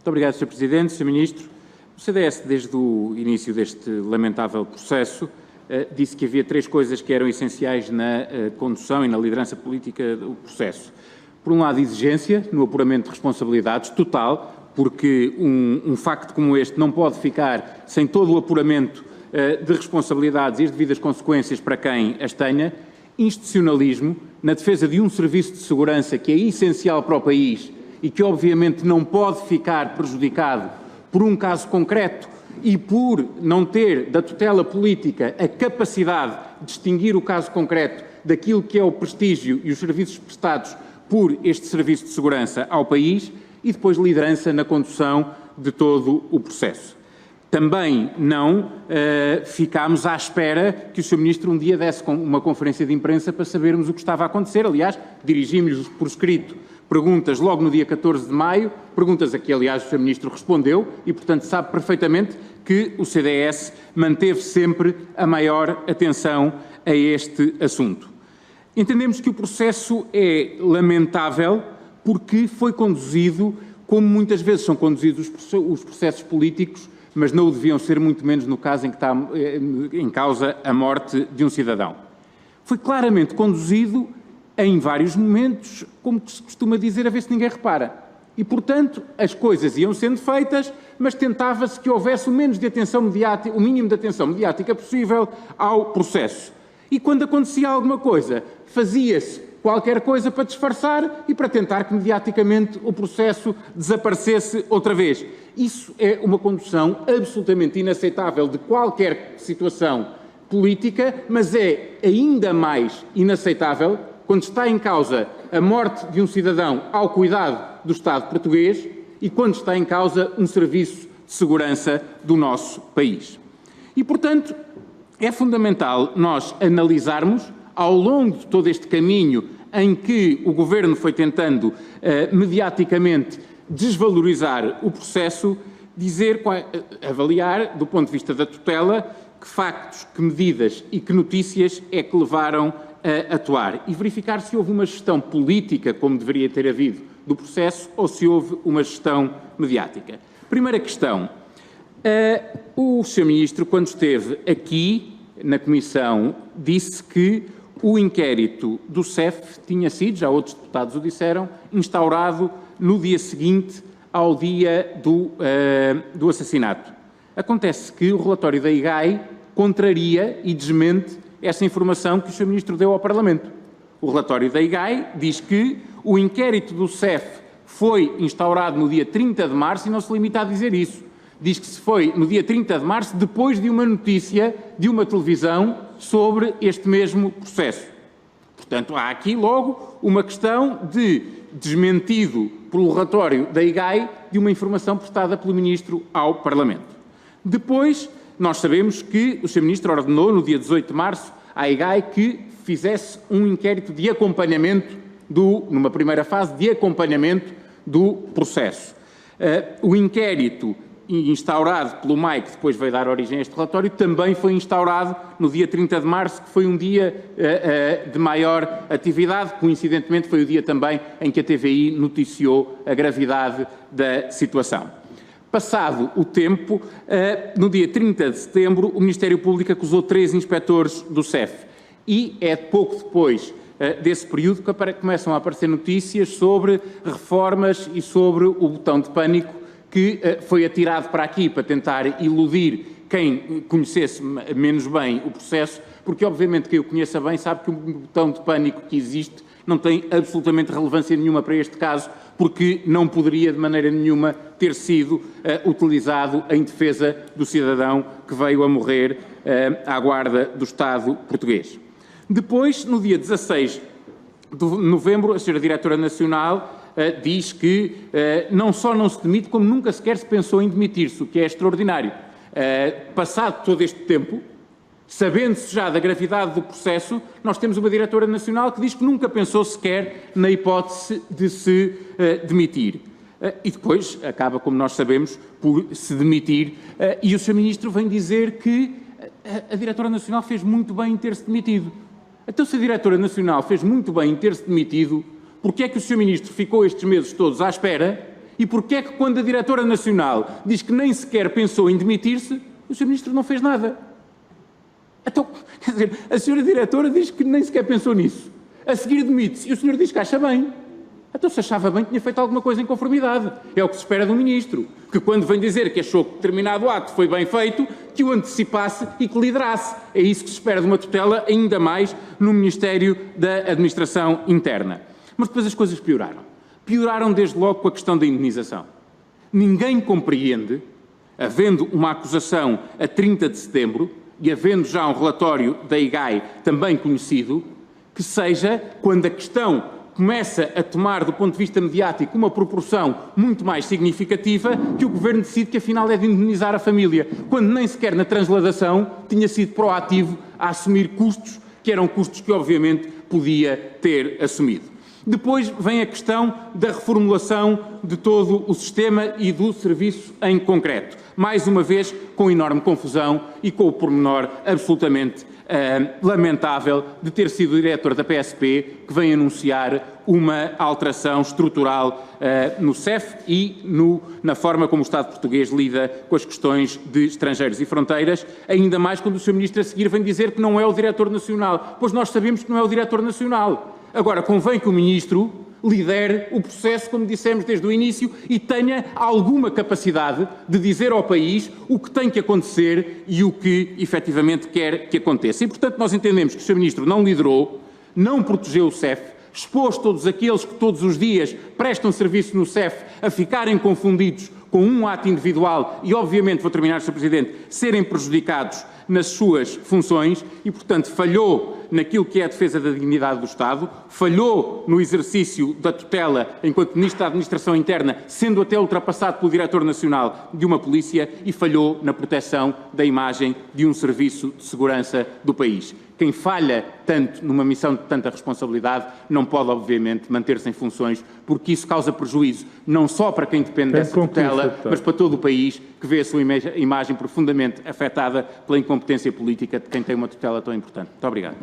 Muito obrigado, Sr. Presidente. Sr. Ministro, o CDS, desde o início deste lamentável processo, disse que havia três coisas que eram essenciais na condução e na liderança política do processo. Por um lado, exigência no apuramento de responsabilidades total, porque um facto como este não pode ficar sem todo o apuramento de responsabilidades e as devidas consequências para quem as tenha. Institucionalismo, na defesa de um serviço de segurança que é essencial para o país e que obviamente não pode ficar prejudicado por um caso concreto e por não ter da tutela política a capacidade de distinguir o caso concreto daquilo que é o prestígio e os serviços prestados por este serviço de segurança ao país, e depois liderança na condução de todo o processo. Também não ficámos à espera que o Sr. Ministro um dia desse uma conferência de imprensa para sabermos o que estava a acontecer. Aliás, dirigimos-lhes por escrito perguntas logo no dia 14 de maio, perguntas a que, aliás, o Sr. Ministro respondeu e, portanto, sabe perfeitamente que o CDS manteve sempre a maior atenção a este assunto. Entendemos que o processo é lamentável porque foi conduzido, como muitas vezes são conduzidos os processos políticos, mas não o deviam ser, muito menos no caso em que está em causa a morte de um cidadão. Foi claramente conduzido em vários momentos, como se costuma dizer, a ver se ninguém repara. E, portanto, as coisas iam sendo feitas, mas tentava-se que houvesse o mínimo de atenção mediática possível ao processo. E quando acontecia alguma coisa, fazia-se qualquer coisa para disfarçar e para tentar que mediaticamente o processo desaparecesse outra vez. Isso é uma condução absolutamente inaceitável de qualquer situação política, mas é ainda mais inaceitável quando está em causa a morte de um cidadão ao cuidado do Estado português e quando está em causa um serviço de segurança do nosso país. E, portanto, é fundamental nós analisarmos, ao longo de todo este caminho em que o Governo foi tentando mediaticamente desvalorizar o processo, avaliar, do ponto de vista da tutela, que factos, que medidas e que notícias é que levaram a atuar e verificar se houve uma gestão política, como deveria ter havido, do processo ou se houve uma gestão mediática. Primeira questão. O Sr. Ministro, quando esteve aqui na Comissão, disse que o inquérito do CEF tinha sido, já outros deputados o disseram, instaurado no dia seguinte ao dia do assassinato. Acontece que o relatório da IGAI contraria e desmente essa informação que o Sr. Ministro deu ao Parlamento. O relatório da IGAI diz que o inquérito do CEF foi instaurado no dia 30 de março e não se limita a dizer isso. Diz que se foi no dia 30 de março, depois de uma notícia de uma televisão sobre este mesmo processo. Portanto, há aqui logo uma questão de desmentido pelo relatório da IGAI de uma informação prestada pelo Ministro ao Parlamento. Depois, nós sabemos que o Sr. Ministro ordenou, no dia 18 de março, à IGAI que fizesse um inquérito de acompanhamento, numa primeira fase, de acompanhamento do processo. O inquérito instaurado pelo MAI, que depois veio dar origem a este relatório, também foi instaurado no dia 30 de março, que foi um dia de maior atividade. Coincidentemente, foi o dia também em que a TVI noticiou a gravidade da situação. Passado o tempo, no dia 30 de setembro, o Ministério Público acusou 3 inspectores do CEF. E é pouco depois desse período que começam a aparecer notícias sobre reformas e sobre o botão de pânico que foi atirado para aqui para tentar iludir quem conhecesse menos bem o processo, porque obviamente quem o conheça bem sabe que o botão de pânico que existe não tem absolutamente relevância nenhuma para este caso, porque não poderia de maneira nenhuma ter sido utilizado em defesa do cidadão que veio a morrer à guarda do Estado português. Depois, no dia 16 de novembro, a Sra. Diretora Nacional diz que não só não se demite, como nunca sequer se pensou em demitir-se, o que é extraordinário. Passado todo este tempo, sabendo-se já da gravidade do processo, nós temos uma Diretora Nacional que diz que nunca pensou sequer na hipótese de se demitir. E depois acaba, como nós sabemos, por se demitir. E o Sr. Ministro vem dizer que a Diretora Nacional fez muito bem em ter-se demitido. Então, se a Diretora Nacional fez muito bem em ter-se demitido, porque é que o Sr. Ministro ficou estes meses todos à espera E porquê é que quando a Diretora Nacional diz que nem sequer pensou em demitir-se, o Sr. Ministro não fez nada? Então, quer dizer, a Sra. Diretora diz que nem sequer pensou nisso. A seguir demite-se e o senhor diz que acha bem. Então, se achava bem, tinha feito alguma coisa em conformidade. É o que se espera de um ministro. Que quando vem dizer que achou que determinado ato foi bem feito, que o antecipasse e que liderasse. É isso que se espera de uma tutela, ainda mais no Ministério da Administração Interna. Mas depois as coisas pioraram. Pioraram desde logo com a questão da indemnização. Ninguém compreende, havendo uma acusação a 30 de setembro e havendo já um relatório da IGAI também conhecido, que seja, quando a questão começa a tomar, do ponto de vista mediático, uma proporção muito mais significativa, que o Governo decide que afinal é de indemnizar a família, quando nem sequer na transladação tinha sido proativo a assumir custos, que eram custos que obviamente podia ter assumido. Depois vem a questão da reformulação de todo o sistema e do serviço em concreto. Mais uma vez, com enorme confusão e com o pormenor absolutamente lamentável de ter sido o diretor da PSP que vem anunciar uma alteração estrutural no CEF e na forma como o Estado português lida com as questões de estrangeiros e fronteiras, ainda mais quando o Sr. Ministro a seguir vem dizer que não é o diretor nacional. Pois nós sabemos que não é o diretor nacional. Agora, convém que o Ministro lidere o processo, como dissemos desde o início, e tenha alguma capacidade de dizer ao país o que tem que acontecer e o que efetivamente quer que aconteça. E, portanto, nós entendemos que o Sr. Ministro não liderou, não protegeu o CEF, expôs todos aqueles que todos os dias prestam serviço no CEF a ficarem confundidos com um ato individual e, obviamente, vou terminar, Sr. Presidente, serem prejudicados nas suas funções e, portanto, falhou naquilo que é a defesa da dignidade do Estado, falhou no exercício da tutela enquanto Ministro da Administração Interna, sendo até ultrapassado pelo Diretor Nacional de uma Polícia e falhou na proteção da imagem de um serviço de segurança do país. Quem falha tanto numa missão de tanta responsabilidade não pode, obviamente, manter-se em funções, porque isso causa prejuízo não só para quem depende dessa tutela, mas para todo o país que vê a sua imagem profundamente afetada pela incompetência política de quem tem uma tutela tão importante. Muito obrigado.